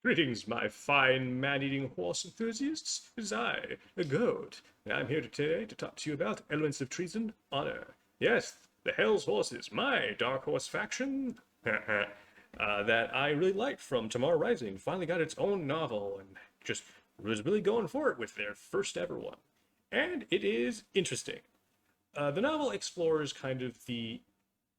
Greetings, my fine man-eating horse enthusiasts. It is I, the Goat, and I'm here today to talk to you about elements of treason, honor. Yes, the Hell's Horses, my dark horse faction, that I really liked from Tomorrow Rising, finally got its own novel and just was really going for it with their first ever one. And it is interesting. The novel explores kind of the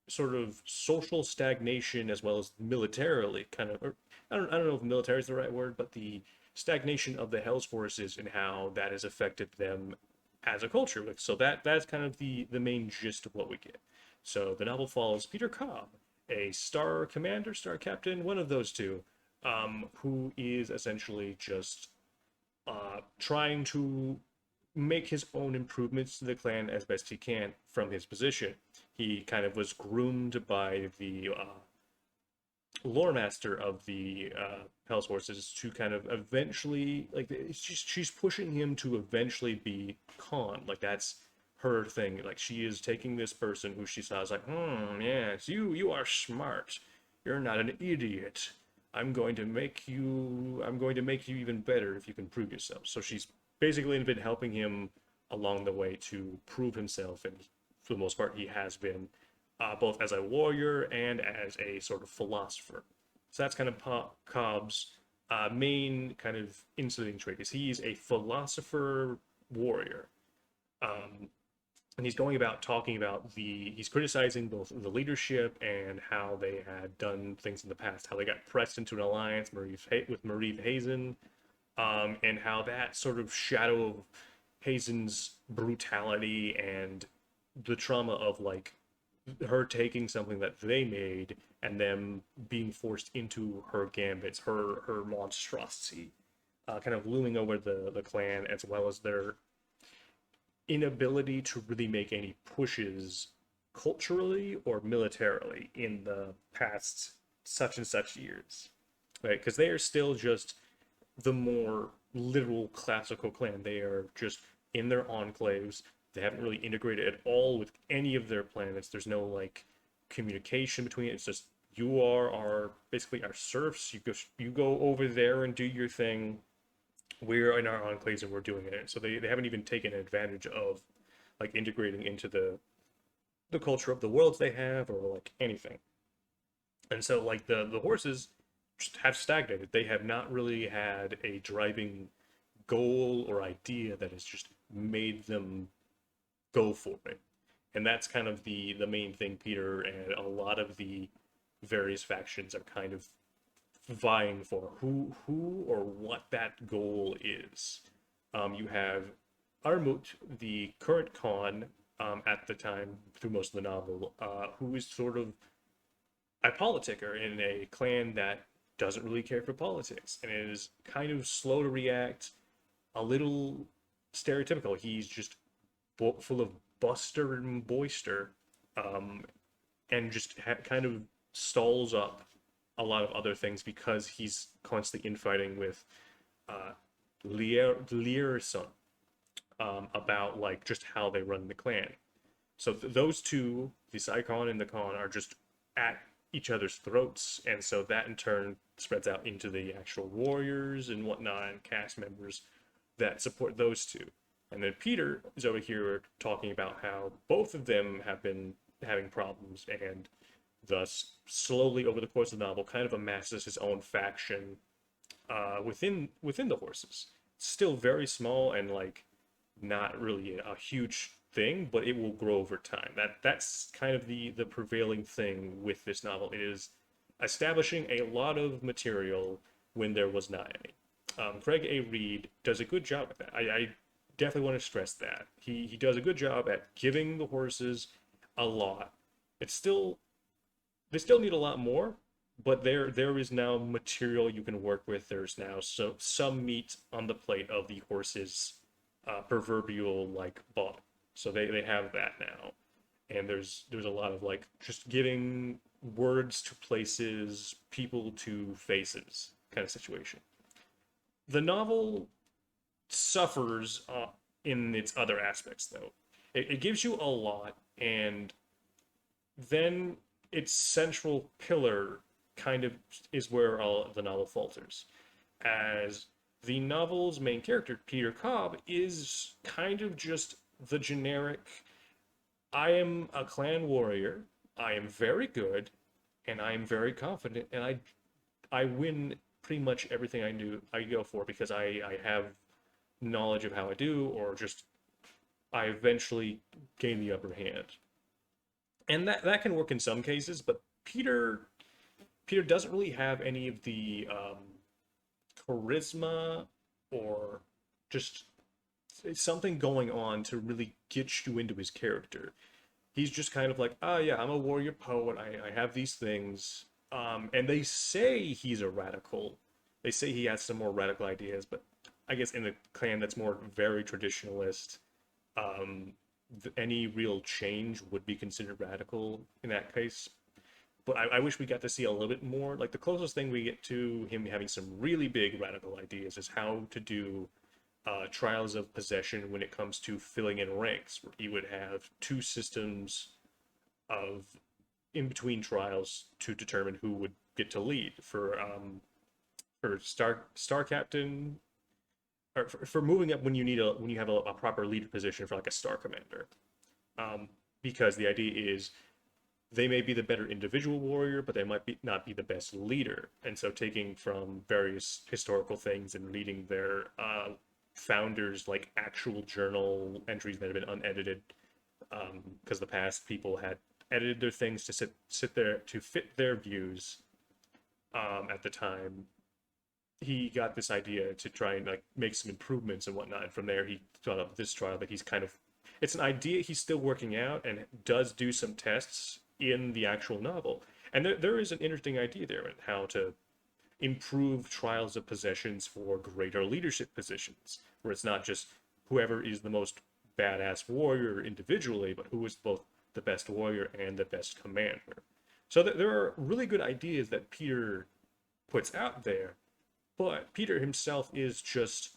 sort of social stagnation as well as militarily kind of, or I don't know if military is the right word, but the stagnation of the Hell's Forces and how that has affected them as a culture. So that's kind of the main gist of what we get. So the novel follows Peter Cobb, a star commander, star captain, one of those two, who is essentially just trying to make his own improvements to the clan as best he can from his position. He kind of was groomed by the lore master of the Hell's Horses to kind of eventually, like, she's pushing him to eventually be Khan. Like, that's her thing. Like, she is taking this person who she saw as like, yes, you are smart. You're not an idiot. I'm going to make you even better if you can prove yourself. So she's basically been helping him along the way to prove himself, and for the most part, he has been both as a warrior and as a sort of philosopher. So that's kind of Cobb's main kind of insulating trait is he's a philosopher warrior. Um, and he's going about talking about he's criticizing both the leadership and how they had done things in the past, how they got pressed into an alliance with Marie Hazen, and how that sort of shadow of Hazen's brutality and the trauma of like her taking something that they made and them being forced into her gambits, her monstrosity, kind of looming over the clan, as well as their inability to really make any pushes culturally or militarily in the past such and such years, right? Because they are still just the more literal classical clan. They are just in their enclaves. They haven't really integrated at all with any of their planets. There's no like communication between it. It's just you are our basically our serfs. You go over there and do your thing. We're in our enclaves and we're doing it. So they haven't even taken advantage of like integrating into the culture of the worlds they have or like anything. And so like the horses just have stagnated. They have not really had a driving goal or idea that has just made them go for it. And that's kind of the main thing Peter and a lot of the various factions are kind of vying for who or what that goal is. You have Armut, the current Khan at the time through most of the novel, who is sort of a politicker in a clan that doesn't really care for politics and is kind of slow to react, a little stereotypical. He's just full of buster and boister, and just kind of stalls up a lot of other things because he's constantly infighting with Learson about like just how they run the clan. So those two, the Psychon and the Khan, are just at each other's throats, and so that in turn spreads out into the actual warriors and whatnot and cast members that support those two. And then Peter is over here talking about how both of them have been having problems and thus slowly over the course of the novel kind of amasses his own faction within the horses. It's still very small and like not really a huge thing, but it will grow over time. That's kind of the prevailing thing with this novel. It is establishing a lot of material when there was not any. Craig A. Reed does a good job at that. I definitely want to stress that he does a good job at giving the horses a lot. It's still they still need a lot more, but there is now material you can work with. There's now some meat on the plate of the horses proverbial like bottom. So they have that now. And there's a lot of like just giving words to places, people to faces kind of situation. The novel suffers in its other aspects though. It gives you a lot, and then its central pillar kind of is where all the novel falters. as the novel's main character, Peter Cobb, is kind of just the generic I am a clan warrior, I am very good, and I am very confident, and I win pretty much everything I go for because I have knowledge of how I do, or just I eventually gain the upper hand. And that can work in some cases, but Peter doesn't really have any of the charisma or just something going on to really get you into his character. He's just kind of like, oh yeah, I'm a warrior poet. I have these things. And they say he's a radical. They say he has some more radical ideas, but I guess in a clan that's more very traditionalist, um, any real change would be considered radical in that case. But I wish we got to see a little bit more. Like the closest thing we get to him having some really big radical ideas is how to do trials of possession when it comes to filling in ranks, where he would have two systems of in between trials to determine who would get to lead for star captain or for moving up when you have a proper leader position for like a star commander. Because the idea is they may be the better individual warrior, but they might not be the best leader. And so taking from various historical things and reading their founders like actual journal entries that have been unedited, because the past people had edited their things to sit there to fit their views at the time. He got this idea to try and like make some improvements and whatnot. And from there, he thought up this trial that he's kind of it's an idea he's still working out and does do some tests in the actual novel. And there is an interesting idea there in how to improve trials of possessions for greater leadership positions, where it's not just whoever is the most badass warrior individually, but who is both the best warrior and the best commander. So there are really good ideas that Peter puts out there, but Peter himself is just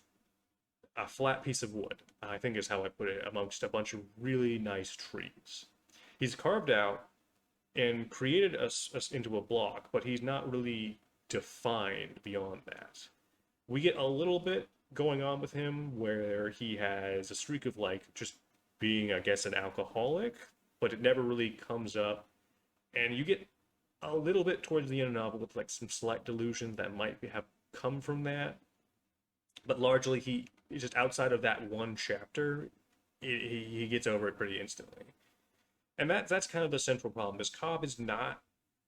a flat piece of wood, I think is how I put it, amongst a bunch of really nice trees. He's carved out and created us into a block, but he's not really defined beyond that. We get a little bit going on with him where he has a streak of like just being, I guess, an alcoholic, but it never really comes up. And you get a little bit towards the end of the novel with like some slight delusions that might have come from that. But largely, he just outside of that one chapter, he gets over it pretty instantly. And that's kind of the central problem. Is Cobb is not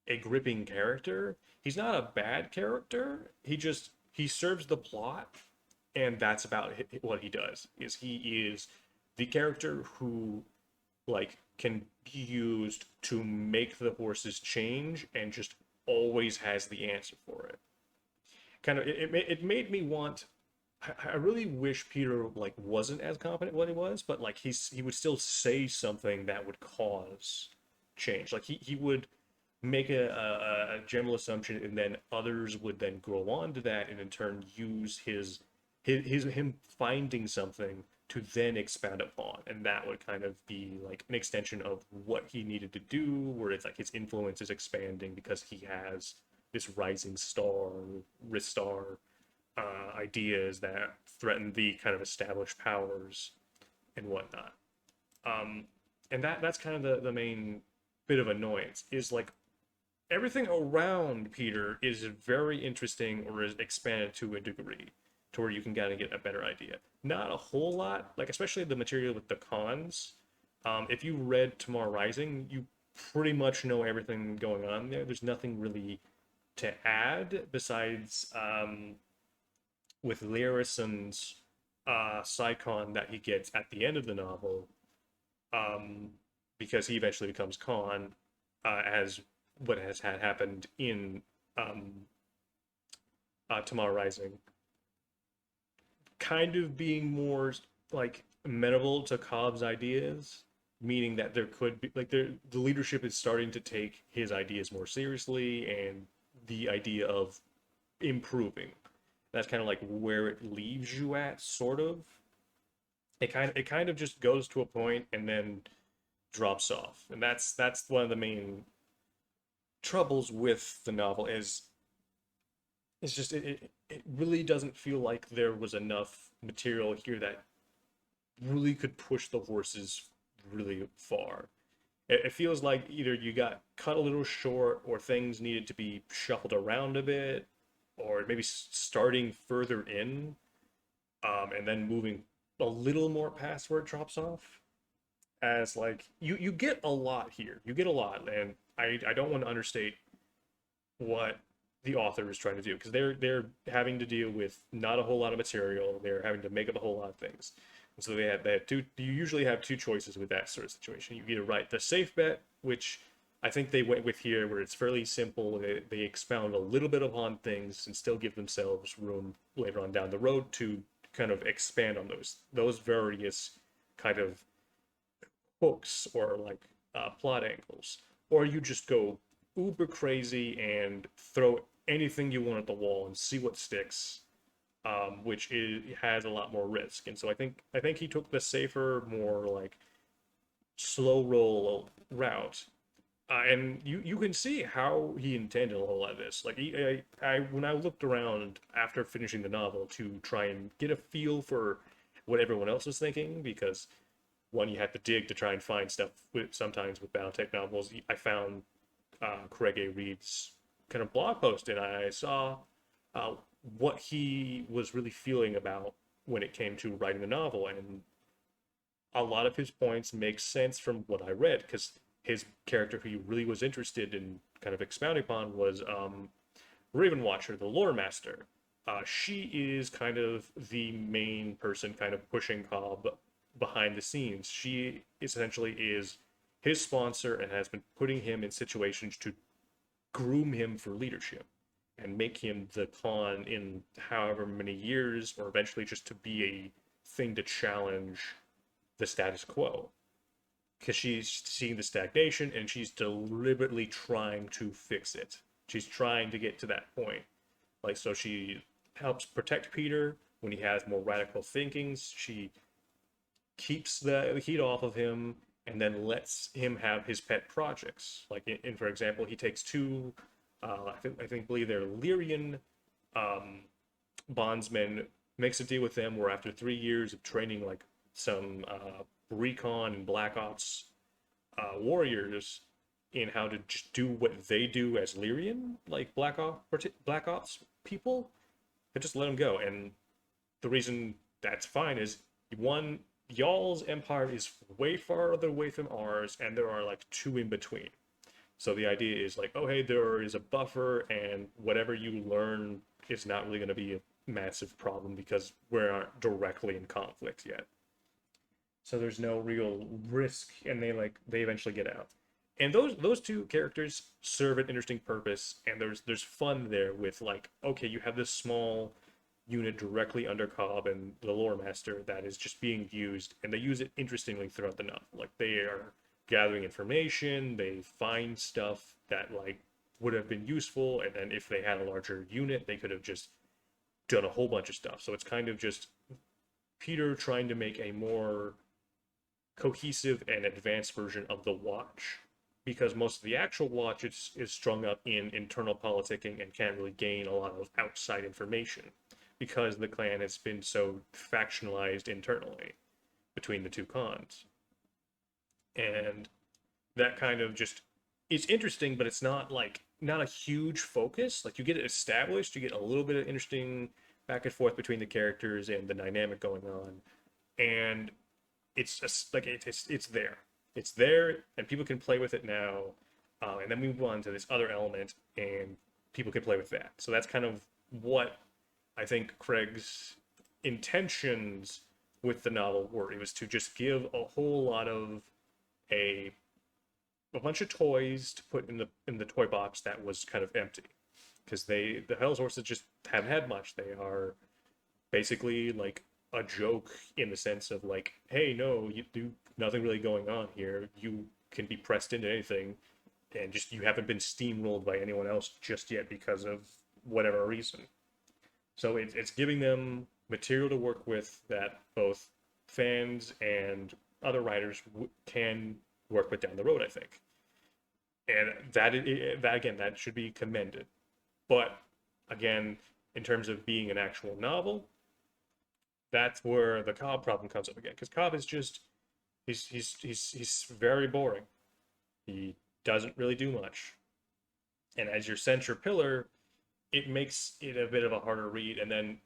a gripping character. He's not a bad character. He serves the plot, and that's about what he does. Is he is the character who like can be used to make the horses change and just always has the answer for it. Kind of it made me want I really wish Peter like wasn't as confident what he was, but like he would still say something that would cause change. Like he would make a general assumption, and then others would then grow on to that, and in turn use his him finding something to then expound upon, and that would kind of be like an extension of what he needed to do, where it's like his influence is expanding because he has this rising star, Ristar ideas that threaten the kind of established powers and whatnot. And that's kind of the main bit of annoyance is like everything around Peter is very interesting or is expanded to a degree to where you can kind of get a better idea. Not a whole lot, like especially the material with the cons. If you read Tomorrow Rising, you pretty much know everything going on there. There's nothing really to add besides with Learison's Psychon that he gets at the end of the novel, because he eventually becomes Khan, as what has had happened in Tomorrow Rising, kind of being more like amenable to Cobb's ideas, meaning that there could be like the leadership is starting to take his ideas more seriously and the idea of improving. That's kind of like where it leaves you at, sort of. It kind of just goes to a point and then drops off, and that's one of the main troubles with the novel is it's just it really doesn't feel like there was enough material here that really could push the horses really far. It feels like either you got cut a little short or things needed to be shuffled around a bit, or maybe starting further in, and then moving a little more past where it drops off. As like you get a lot here, you get a lot, and I don't want to understate what the author is trying to do because they're having to deal with not a whole lot of material. They're having to make up a whole lot of things. And so they have two. You usually have two choices with that sort of situation. You either write the safe bet, which I think they went with here, where it's fairly simple. They expound a little bit upon things and still give themselves room later on down the road to kind of expand on those various kind of hooks or like plot angles, or you just go uber crazy and throw anything you want at the wall and see what sticks, has a lot more risk. And so I think he took the safer, more like slow roll route. And you can see how he intended a whole lot of this. Like when I looked around after finishing the novel to try and get a feel for what everyone else was thinking, because one, you have to dig to try and find stuff. Sometimes with Battletech novels, I found Craig A. Reed's kind of blog post, and I saw uh, what he was really feeling about when it came to writing the novel, and a lot of his points make sense from what I read, because his character who he really was interested in kind of expounding upon was Raven Watcher, the lore master. She is kind of the main person kind of pushing Cobb behind the scenes. She essentially is his sponsor and has been putting him in situations to groom him for leadership and make him the Khan in however many years, or eventually just to be a thing to challenge the status quo. Because she's seeing the stagnation and she's deliberately trying to fix it. She's trying to get to that point. Like, so she helps protect Peter when he has more radical thinkings. She keeps the heat off of him and then lets him have his pet projects. Like, for example, he takes two, believe they're Lyrian um, bondsmen, makes a deal with them where after 3 years of training, like some recon and black ops warriors in how to just do what they do as Lyrian, like black ops people, they just let them go. And the reason that's fine is, one, y'all's empire is way farther away from ours, and there are like two in between. So the idea is like, oh hey, there is a buffer, and whatever you learn is not really going to be a massive problem because we aren't directly in conflict yet. So there's no real risk, and they eventually get out. And those two characters serve an interesting purpose, and there's fun there with like, okay, you have this small unit directly under Cobb and the lore master that is just being used, and they use it interestingly throughout the novel. Like, they are gathering information, they find stuff that like would have been useful, and then if they had a larger unit, they could have just done a whole bunch of stuff. So it's kind of just Peter trying to make a more cohesive and advanced version of the Watch, because most of the actual Watch is strung up in internal politicking and can't really gain a lot of outside information because the clan has been so factionalized internally between the two clans. And that kind of just, it's interesting, but it's not like, not a huge focus. Like, you get it established, you get a little bit of interesting back and forth between the characters and the dynamic going on, and it's just like it's there. It's there, and people can play with it now, and then we move on to this other element, and people can play with that. So that's kind of what I think Craig's intentions with the novel were. It was to just give a whole lot of a bunch of toys to put in the toy box that was kind of empty, because the Hell's Horses just haven't had much. They are basically like a joke in the sense of like, hey, no, you do nothing really going on here. You can be pressed into anything, and just you haven't been steamrolled by anyone else just yet because of whatever reason. So it's giving them material to work with that both fans and other writers can work with down the road, I think. And that again, that should be commended. But Again, in terms of being an actual novel, that's where the Cobb problem comes up again. Because Cobb is just he's very boring. He doesn't really do much. And as your central pillar, it makes it a bit of a harder read. And then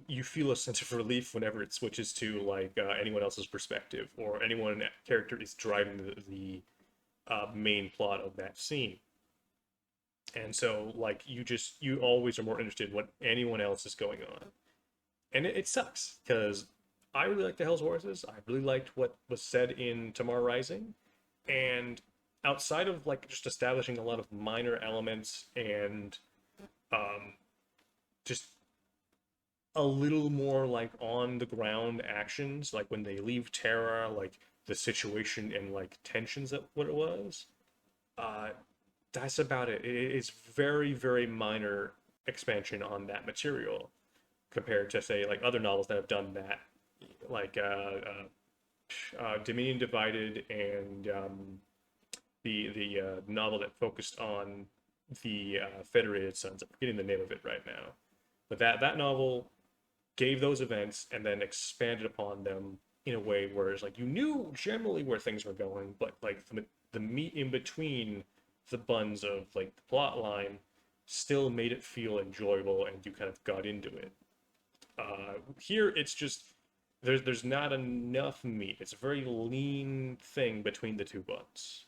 you feel a sense of relief whenever it switches to like anyone else's perspective or anyone character is driving the main plot of that scene. And so like you always are more interested in what anyone else is going on, and it sucks because I really liked the Hell's Horses. I really liked what was said in Tomorrow Rising, and outside of like just establishing a lot of minor elements and um, just a little more like on the ground actions, like when they leave Terra, like the situation and like tensions that what it was. Uh, that's about it. It's very, very minor expansion on that material compared to say like other novels that have done that, like Dominion Divided and the novel that focused on the Federated Sons. I'm forgetting the name of it right now, but that novel gave those events and then expanded upon them in a way where it's like you knew generally where things were going, but like the meat in between the buns of like the plot line still made it feel enjoyable and you kind of got into it. Here it's just there's not enough meat. It's a very lean thing between the two buns,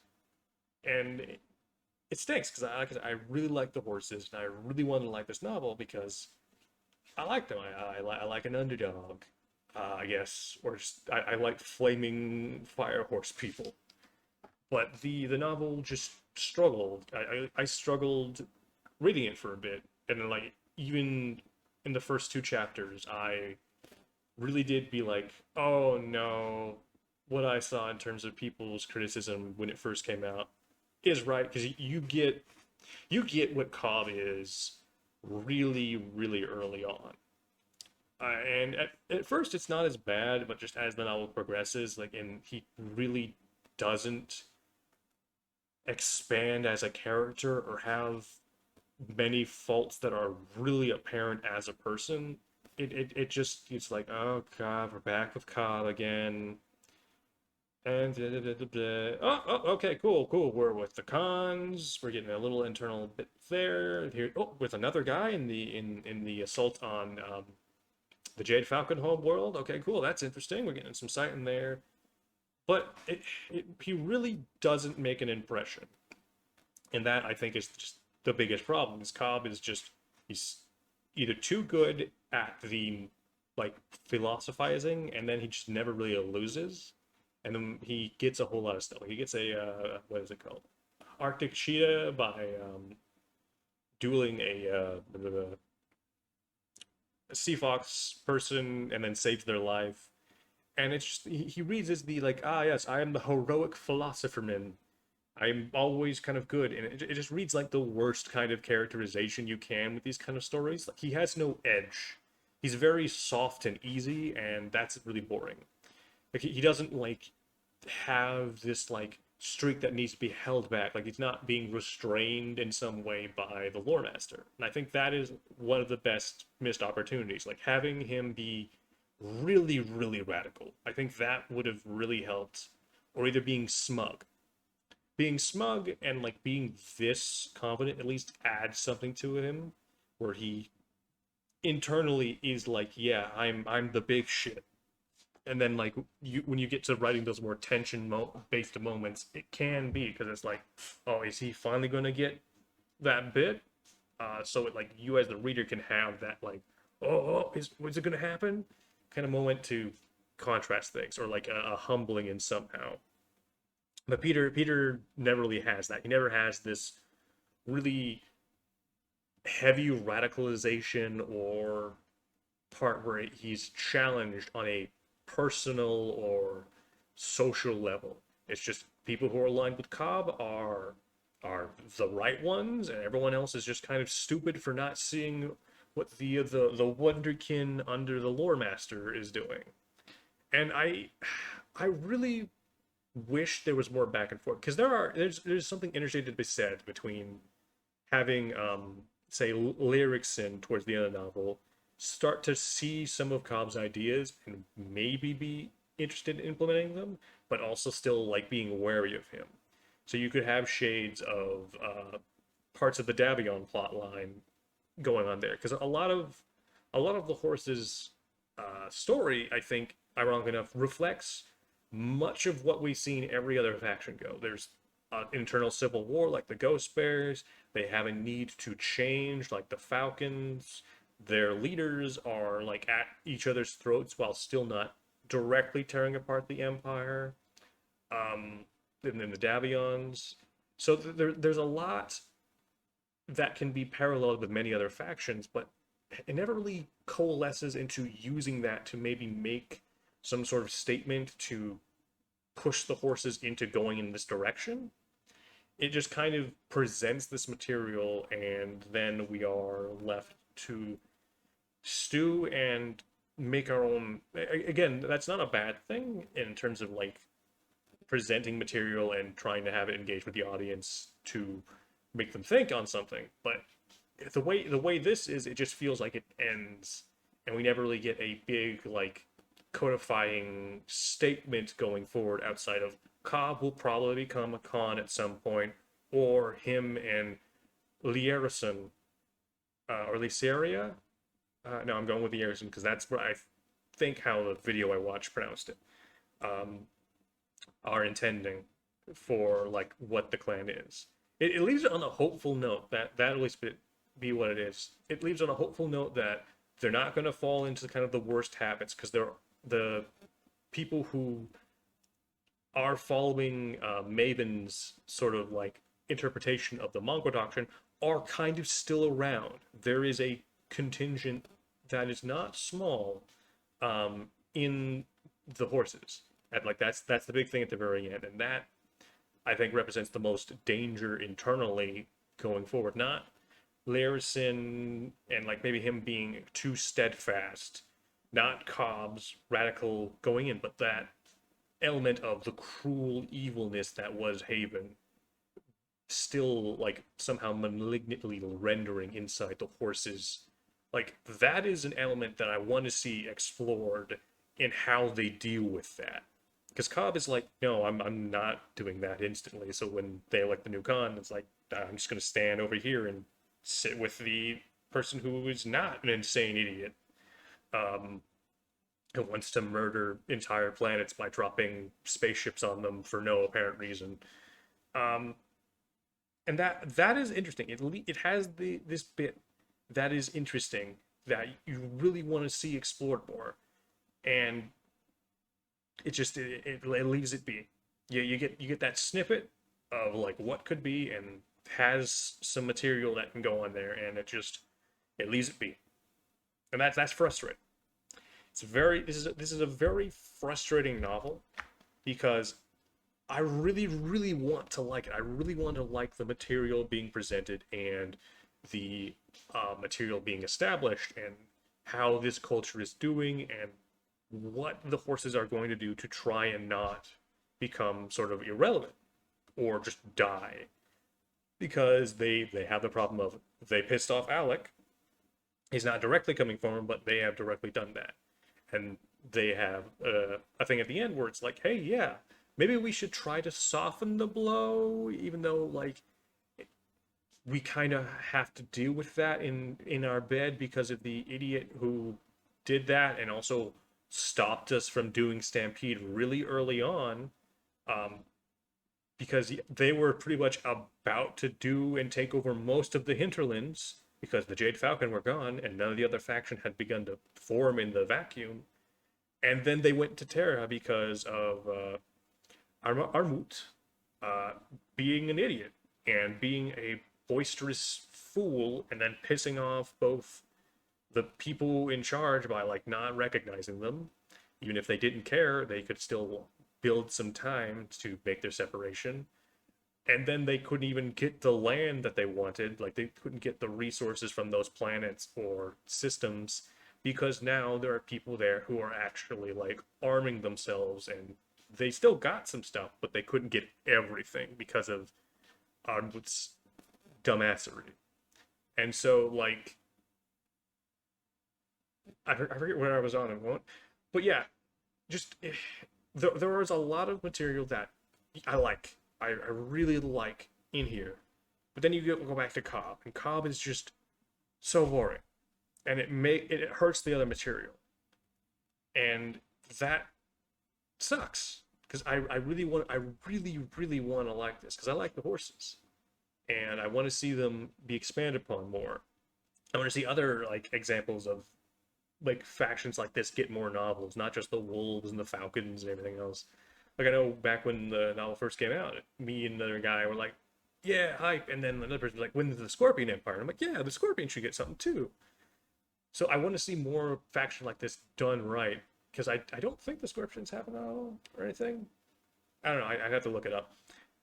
and it stinks because I really like the horses and I really wanted to like this novel because I like them. I like an underdog, I guess, or just I like flaming fire horse people. But the novel just struggled. I struggled reading it for a bit, and then like even in the first two chapters, I really did be like, oh no, what I saw in terms of people's criticism when it first came out is right because you get what Cobb is really really early on. And at first it's not as bad, but just as the novel progresses, like, and he really doesn't expand as a character or have many faults that are really apparent as a person. It just it's like, oh god, we're back with Cobb again. And oh, okay, cool. We're with the cons. We're getting a little internal bit there. Here, oh, with another guy in the assault on the Jade Falcon home world. Okay, cool. That's interesting. We're getting some sight in there. But he really doesn't make an impression. And that, I think, is just the biggest problem. Is Cobb is just, he's either too good at the, like, philosophizing, and then he just never really loses. And then he gets a whole lot of stuff. He gets what is it called? Arctic Cheetah by dueling a Sea Fox person and then saves their life. And it's just, he reads as the like, ah yes, I am the heroic philosopher man. I'm always kind of good, and it just reads like the worst kind of characterization you can with these kind of stories. Like he has no edge. He's very soft and easy, and that's really boring. Like he doesn't like have this like streak that needs to be held back. Like he's not being restrained in some way by the lore master. And I think that is one of the best missed opportunities. Like having him be really, really radical. I think that would have really helped. Or either being smug and like being this confident at least adds something to him where he internally is like, yeah, I'm the big shit. And then like you when you get to writing those more based moments, it can be because it's like, oh, is he finally going to get that bit? So it like you as the reader can have that like, is it going to happen kind of moment to contrast things or like a humbling in somehow. But Peter never really has that. He never has this really heavy radicalization or part where he's challenged on a personal or social level. It's just people who are aligned with Cobb are the right ones, and everyone else is just kind of stupid for not seeing what the Wonderkin under the Lore Master is doing. And I really wish there was more back and forth because there's something interesting to be said between having say, lyrics in towards the end of the novel, start to see some of Cobb's ideas and maybe be interested in implementing them, but also still like being wary of him. So you could have shades of parts of the Davion plot line going on there, because a lot of the horse's story, I think, ironically enough, reflects much of what we've seen every other faction go. There's an internal civil war like the Ghost Bears. They have a need to change like the Falcons. Their leaders are like at each other's throats while still not directly tearing apart the Empire. Um, and then the Davions. So there's a lot that can be paralleled with many other factions, but it never really coalesces into using that to maybe make some sort of statement to push the horses into going in this direction. It just kind of presents this material, and then we are left to stew and make our own. Again, that's not a bad thing in terms of like presenting material and trying to have it engage with the audience to make them think on something. But the way this is, it just feels like it ends, and we never really get a big like codifying statement going forward outside of Cobb will probably become a Khan at some point, or him and Lierison, or Lyceria. No, I'm going with Lierison because that's what I think how the video I watched pronounced it. Um, are intending for like what the clan is. It leaves it on a hopeful note that at least be what it is. It leaves on a hopeful note that they're not going to fall into kind of the worst habits, because they're the people who are following Maven's sort of like interpretation of the Mongol doctrine are kind of still around. There is a contingent that is not small in the horses, and like that's the big thing at the very end, and that I think represents the most danger internally going forward. Not Larison and like maybe him being too steadfast, not Cobb's radical going in, but that element of the cruel evilness that was Haven still like somehow malignantly rendering inside the horses. Like that is an element that I want to see explored in how they deal with that. Because Cobb is like, no, I'm not doing that instantly. So when they elect the new Khan, it's like, I'm just going to stand over here and sit with the person who is not an insane idiot, um, who wants to murder entire planets by dropping spaceships on them for no apparent reason. Um, and that is interesting. It has this bit that is interesting that you really want to see explored more, and it leaves it be. You get that snippet of like what could be, and has some material that can go on there, and it leaves it be, and that's frustrating. This is a very frustrating novel because I really really want to like it. I really want to like the material being presented and the material being established, and how this culture is doing, and what the horses are going to do to try and not become sort of irrelevant or just die, because they have the problem of they pissed off Alec. He's not directly coming from him, but they have directly done that, and they have a thing at the end where it's like, hey, yeah, maybe we should try to soften the blow, even though like we kind of have to deal with that in our bed because of the idiot who did that and also stopped us from doing Stampede really early on, um, because they were pretty much about to do and take over most of the hinterlands because the Jade Falcon were gone and none of the other faction had begun to form in the vacuum. And then they went to Terra because of Armut being an idiot and being a boisterous fool, and then pissing off both the people in charge by like not recognizing them. Even if they didn't care, they could still build some time to make their separation. And then they couldn't even get the land that they wanted. Like they couldn't get the resources from those planets or systems because now there are people there who are actually like arming themselves, and they still got some stuff, but they couldn't get everything because of Armut's dumbassery. And so like I forget where I was on at moment, but yeah, just there was a lot of material that I like. I really like in here, but then you go back to Cobb, and Cobb is just so boring, and it hurts the other material, and that sucks because I really want to like this because I like the horses, and I want to see them be expanded upon more. I want to see other like examples of like factions like this get more novels, not just the wolves and the falcons and everything else. Like I know back when the novel first came out, me and another guy were like, "Yeah, hype," and then another person was like, "When's the Scorpion Empire?" And I'm like, "Yeah, the Scorpion should get something too." So I want to see more faction like this done right because I don't think the Scorpions have a novel or anything. I don't know. I'd have to look it up,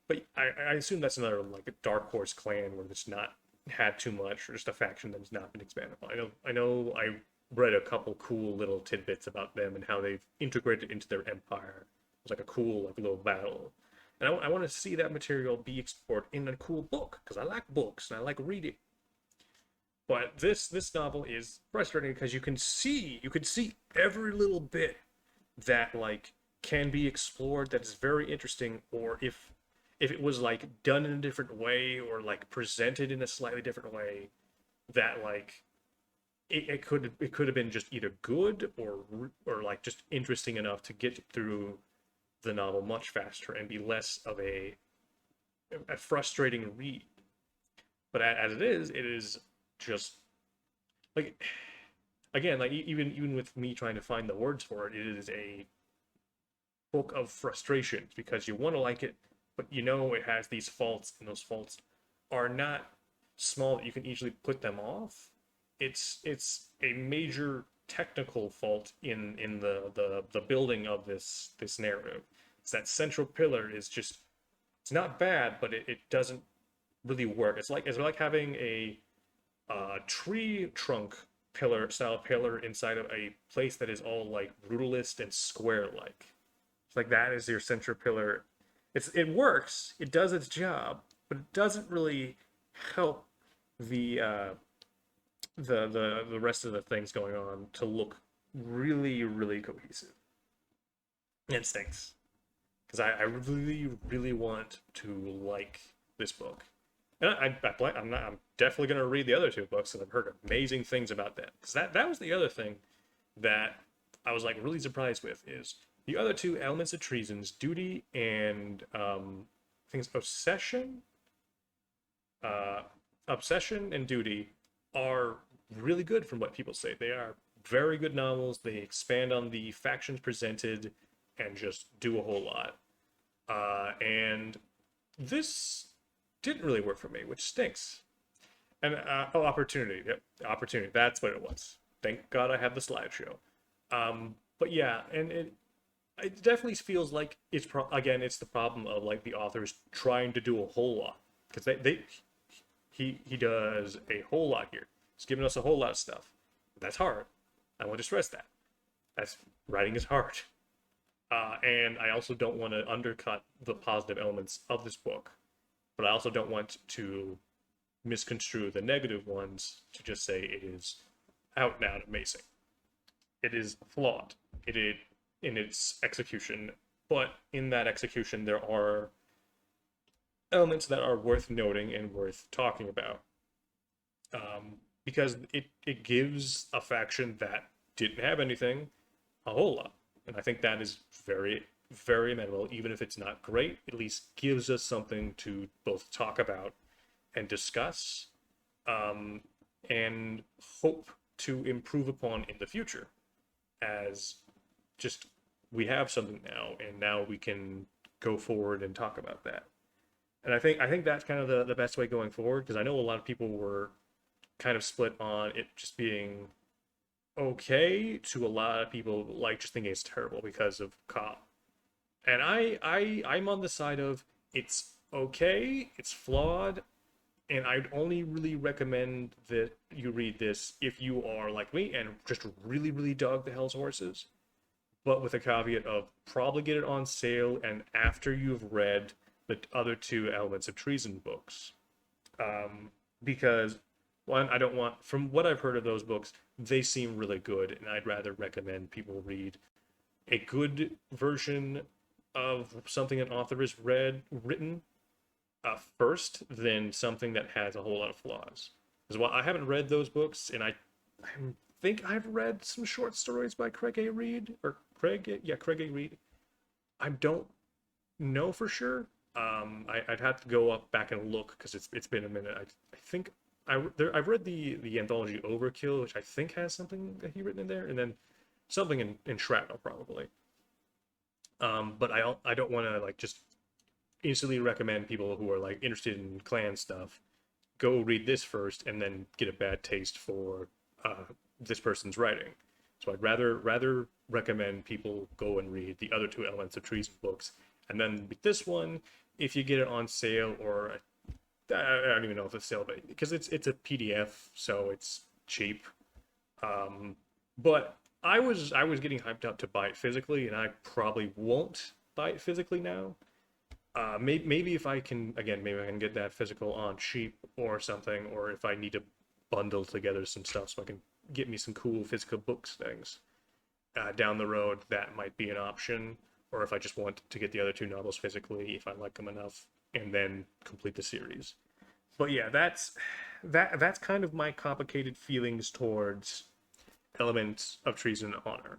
but I assume that's another like a Dark Horse clan where it's not had too much or just a faction that's not been expanded upon. I read a couple cool little tidbits about them and how they've integrated into their empire. It was like a cool like little battle, and I want to see that material be explored in a cool book because I like books and I like reading. But this novel is frustrating because you can see every little bit that like can be explored that is very interesting, or if it was like done in a different way or like presented in a slightly different way, that like it could have been just either good or like just interesting enough to get through the novel much faster and be less of a frustrating read. But as it is just like again like even with me trying to find the words for it, it is a book of frustrations because you want to like it, but you know it has these faults, and those faults are not small that you can easily put them off. It's a major technical fault in the building of this narrative. It's that central pillar is just it's not bad, but it doesn't really work. It's like having a tree trunk pillar style pillar inside of a place that is all like brutalist and square like. It's like that is your central pillar. It works, it does its job, but it doesn't really help the the rest of the things going on to look really cohesive. And it stinks because I really want to like this book, and I'm definitely gonna read the other two books because I've heard amazing things about them. Because that was the other thing that I was like really surprised with is the other two elements of treasons, duty and things uh, obsession and duty are really good from what people say. They are very good novels. They expand on the factions presented and just do a whole lot. And this didn't really work for me, which stinks. And opportunity. Yep, opportunity. That's what it was. Thank God I have the slideshow. But yeah, and it definitely feels like again it's the problem of like the authors trying to do a whole lot because he does a whole lot here. He's giving us a whole lot of stuff. That's hard. I want to stress that. That's writing is hard. And I also don't want to undercut the positive elements of this book, but I also don't want to misconstrue the negative ones to just say it is out and out amazing. It is flawed. It is in its execution, but in that execution there are elements that are worth noting and worth talking about. Because it gives a faction that didn't have anything a whole lot. And I think that is very amenable, even if it's not great, at least gives us something to both talk about and discuss, and hope to improve upon in the future. As just we have something now, and now we can go forward and talk about that. And I think that's kind of the best way going forward because I know a lot of people were kind of split on it just being okay to a lot of people like just thinking it's terrible because of Cobb. And I'm on the side of it's okay, it's flawed, and I'd only really recommend that you read this if you are like me and just really dug the Hell's Horses, but with a caveat of probably get it on sale and after you've read the other two Elements of Treason books, because one, I don't want, from what I've heard of those books, they seem really good, and I'd rather recommend people read a good version of something an author has written first than something that has a whole lot of flaws. Because while I haven't read those books, and I think I've read some short stories by Craig A. Reed, or Craig A. Reed. I don't know for sure. I'd have to go up back and look because it's been a minute. I think I've read the anthology Overkill, which I think has something that he written in there, and then something in Shrapnel probably. But I don't want to like just instantly recommend people who are like interested in clan stuff go read this first and then get a bad taste for this person's writing. So I'd rather recommend people go and read the other two Elements of Treason books, and then with this one, if you get it on sale, or I don't even know if it's sale, but because it's a PDF, so it's cheap. But I was getting hyped up to buy it physically, and I probably won't buy it physically now. Maybe if I can, again, maybe I can get that physical on cheap or something, or if I need to bundle together some stuff so I can get me some cool physical books things down the road, that might be an option. Or if I just want to get the other two novels physically, if I like them enough, and then complete the series. But yeah, that's kind of my complicated feelings towards Elements of Treason and Honor,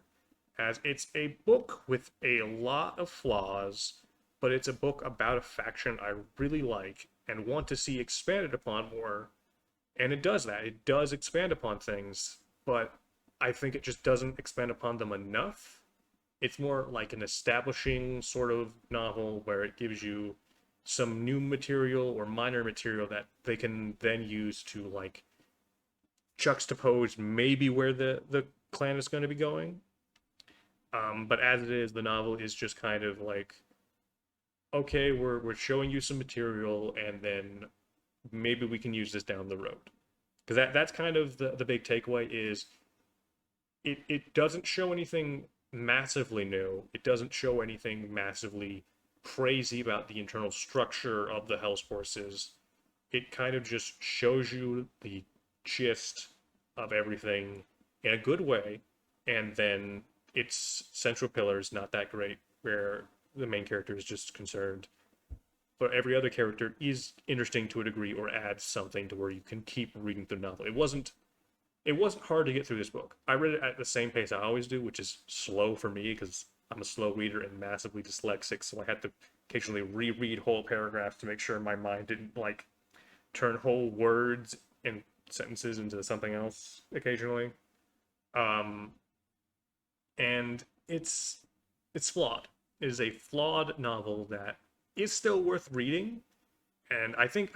as it's a book with a lot of flaws, but it's a book about a faction I really like and want to see expanded upon more. And it does that. It does expand upon things, but I think it just doesn't expand upon them enough. It's more like an establishing sort of novel where it gives you some new material or minor material that they can then use to like juxtapose maybe where the clan is going to be going. But as it is, the novel is just kind of like, okay, we're showing you some material, and then maybe we can use this down the road. Because that's kind of the big takeaway is it doesn't show anything massively new. It doesn't show anything massively crazy about the internal structure of the Hell's Forces. It kind of just shows you the gist of everything in a good way, and then its central pillars not that great, where the main character is just concerned. But every other character is interesting to a degree, or adds something to where you can keep reading the novel. It wasn't hard to get through this book. I read it at the same pace I always do, which is slow for me because I'm a slow reader and massively dyslexic, so I had to occasionally reread whole paragraphs to make sure my mind didn't like turn whole words and sentences into something else occasionally. Um, and it's flawed. It is a flawed novel that is still worth reading, and I think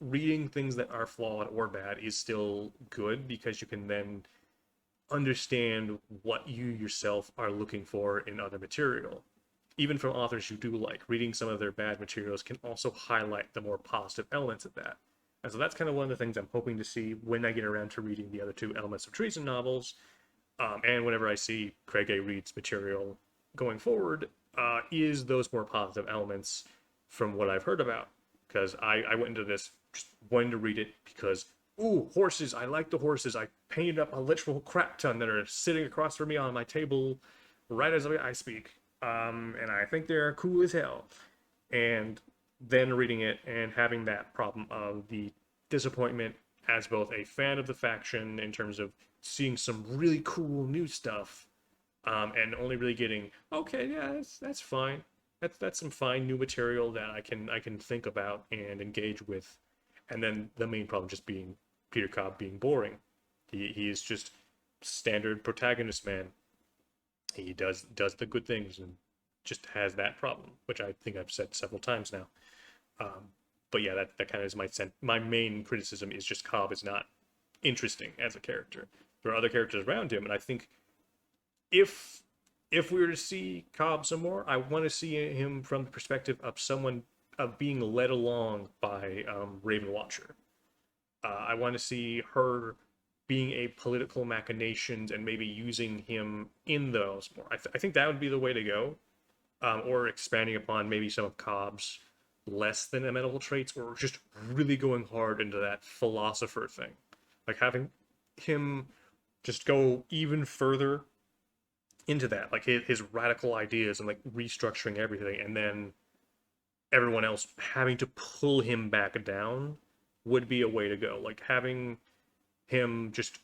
reading things that are flawed or bad is still good because you can then understand what you yourself are looking for in other material. Even from authors you do like, reading some of their bad materials can also highlight the more positive elements of that. And so that's kind of one of the things I'm hoping to see when I get around to reading the other two Elements of Treason novels, and whenever I see Craig A. Reed's material going forward, is those more positive elements from what I've heard about. Because I went into this just wanting to read it because, ooh, horses, I like the horses. I painted up a literal crap ton that are sitting across from me on my table right as I speak. And I think they're cool as hell. And then reading it and having that problem of the disappointment as both a fan of the faction in terms of seeing some really cool new stuff, and only really getting, okay, yeah, that's fine. That's some fine new material that I can think about and engage with, and then the main problem just being Peter Cobb being boring. He is just standard protagonist man. He does the good things and just has that problem, which I think I've said several times now. But yeah, that kind of is my main criticism is just Cobb is not interesting as a character. There are other characters around him, and I think if we were to see Cobb some more, I want to see him from the perspective of someone of being led along by Raven Watcher. I want to see her being a political machinations and maybe using him in those more. I think that would be the way to go, or expanding upon maybe some of Cobb's less than amenable traits, or just really going hard into that philosopher thing. Like having him just go even further into that, like his radical ideas and like restructuring everything, and then everyone else having to pull him back down would be a way to go. Like having him just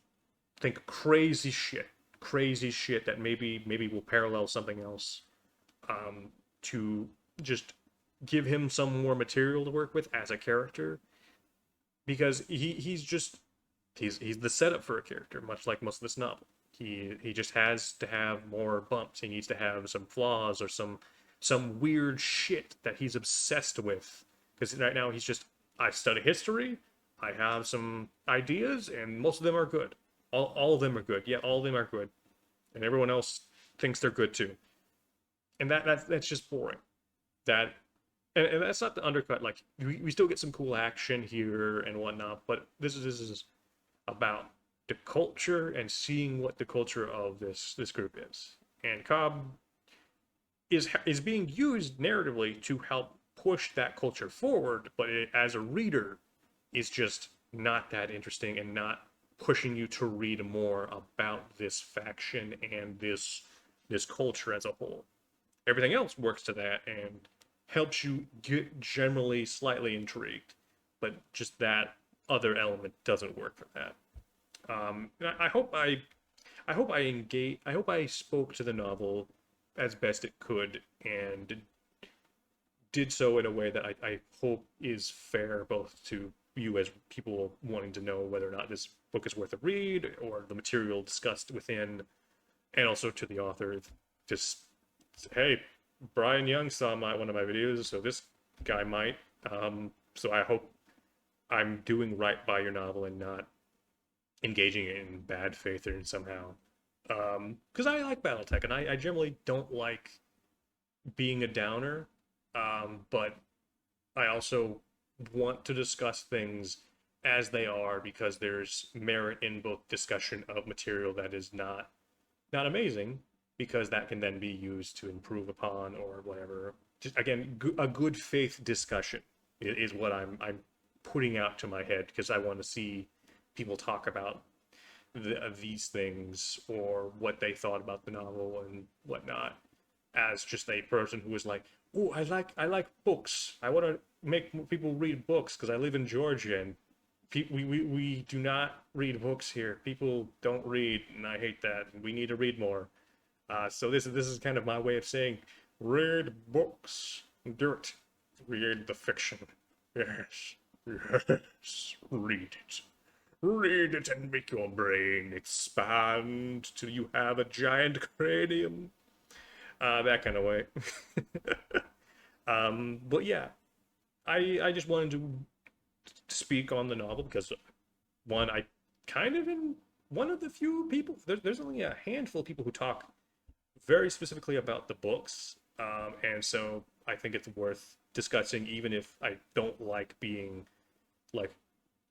think crazy shit that maybe will parallel something else, to just give him some more material to work with as a character, because he's the setup for a character, much like most of this novel. He just has to have more bumps. He needs to have some flaws or some weird shit that he's obsessed with. Because right now he's just, I study history, I have some ideas, and most of them are good. All of them are good. Yeah, all of them are good, and everyone else thinks they're good too. And that's just boring. That and that's not to undercut. Like we still get some cool action here and whatnot, but this is about the culture and seeing what the culture of this group is. And Cobb is being used narratively to help push that culture forward, but as a reader, is just not that interesting and not pushing you to read more about this faction and this culture as a whole. Everything else works to that and helps you get generally slightly intrigued, but just that other element doesn't work for that. I hope I engage. I hope I spoke to the novel as best it could and did so in a way that I hope is fair both to you as people wanting to know whether or not this book is worth a read or the material discussed within, and also to the author. Just hey, Brian Young saw one of my videos, so this guy might. So I hope I'm doing right by your novel and not engaging in bad faith or somehow. Because I like Battletech, and I generally don't like being a downer, but I also want to discuss things as they are because there's merit in both discussion of material that is not amazing, because that can then be used to improve upon or whatever. Just again, a good faith discussion is what I'm putting out to my head, because I want to see people talk about these things or what they thought about the novel and whatnot, as just a person who was like, oh, I like books. I want to make people read books because I live in Georgia and we do not read books here. People don't read, and I hate that. We need to read more. So this is kind of my way of saying, read books, do it, read the fiction. Yes, yes, read it and make your brain expand till you have a giant cranium. That kind of way. But yeah, I just wanted to speak on the novel because one, I kind of in one of the few people. There's only a handful of people who talk very specifically about the books, and so I think it's worth discussing, even if I don't like being like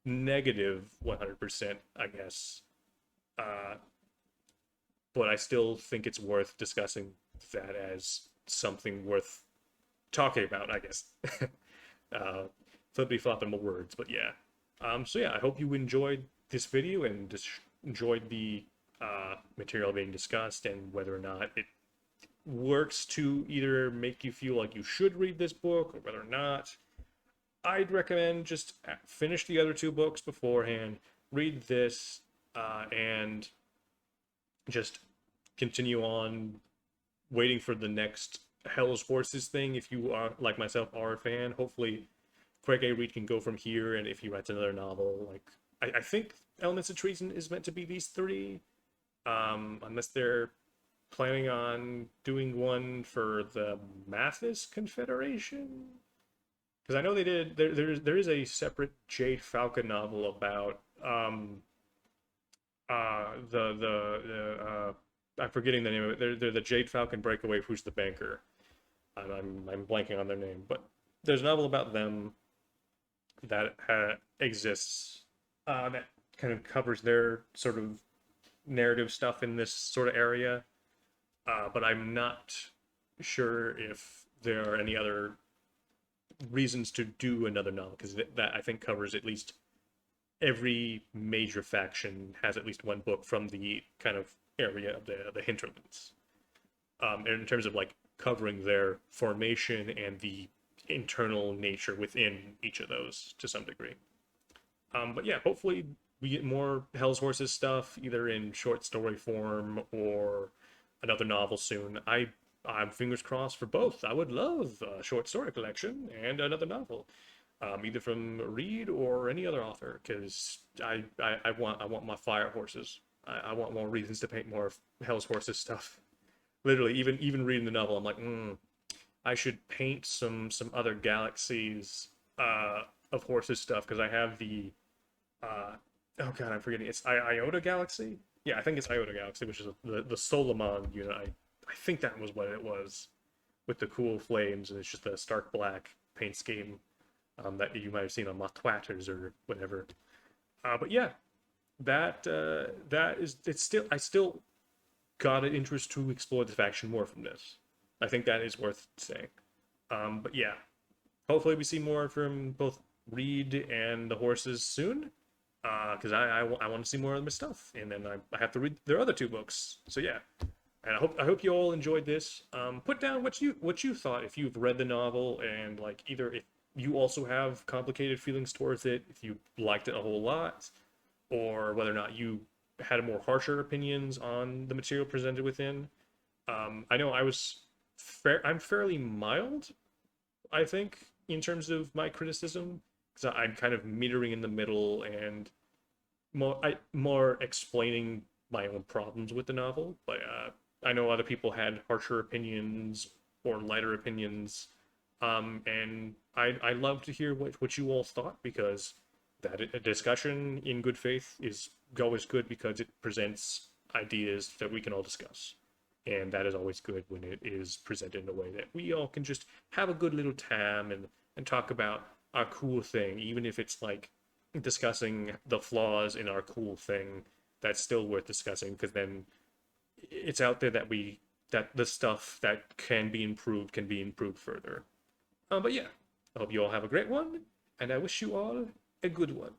negative 100%, I guess. Uh, but I still think it's worth discussing that as something worth talking about, I guess. Flippy flopping my words, but yeah. So yeah, I hope you enjoyed this video and just enjoyed the material being discussed, and whether or not it works to either make you feel like you should read this book or whether or not. I'd recommend just finish the other two books beforehand, read this, and just continue on waiting for the next Hell's Horses thing. If you are, like myself, are a fan, hopefully Craig A. Reed can go from here, and if he writes another novel, like I think Elements of Treason is meant to be these three, unless they're planning on doing one for the Mathis Confederation. Because I know they did. There is a separate Jade Falcon novel about I'm forgetting the name of it. They're the Jade Falcon Breakaway. Who's the banker? I'm blanking on their name, but there's a novel about them that exists, that kind of covers their sort of narrative stuff in this sort of area. But I'm not sure if there are any other reasons to do another novel, because that I think covers at least every major faction has at least one book from the kind of area of the hinterlands. In terms of like covering their formation and the internal nature within each of those to some degree. But yeah, hopefully we get more Hell's Horses stuff, either in short story form or another novel soon. I'm fingers crossed for both. I would love a short story collection and another novel, either from Reed or any other author, because I want my fire horses. I want more reasons to paint more Hell's Horses stuff. Literally, even reading the novel, I'm like, I should paint some other galaxies of horses stuff because I have the oh god, I'm forgetting. It's Iota Galaxy. Yeah, I think it's Iota Galaxy, which is the Solomon unit. I think that was what it was with the cool flames, and it's just a stark black paint scheme that you might have seen on my Twatters or whatever. But yeah, that is it's still I still got an interest to explore the faction more from this. I think that is worth saying. But yeah, hopefully we see more from both Reed and the horses soon. Because I want to see more of their stuff, and then I have to read their other two books. So yeah, and I hope you all enjoyed this. Put down what you thought if you've read the novel, and like either if you also have complicated feelings towards it, if you liked it a whole lot, or whether or not you had more harsher opinions on the material presented within. I know I'm fairly mild, I think, in terms of my criticism, because I'm kind of metering in the middle and more explaining my own problems with the novel. But I know other people had harsher opinions or lighter opinions, and I love to hear what you all thought, because that a discussion in good faith is always good because it presents ideas that we can all discuss. And that is always good when it is presented in a way that we all can just have a good little time and talk about our cool thing, even if it's like discussing the flaws in our cool thing. That's still worth discussing, because then it's out there that that the stuff that can be improved further. But yeah, I hope you all have a great one, and I wish you all a good one.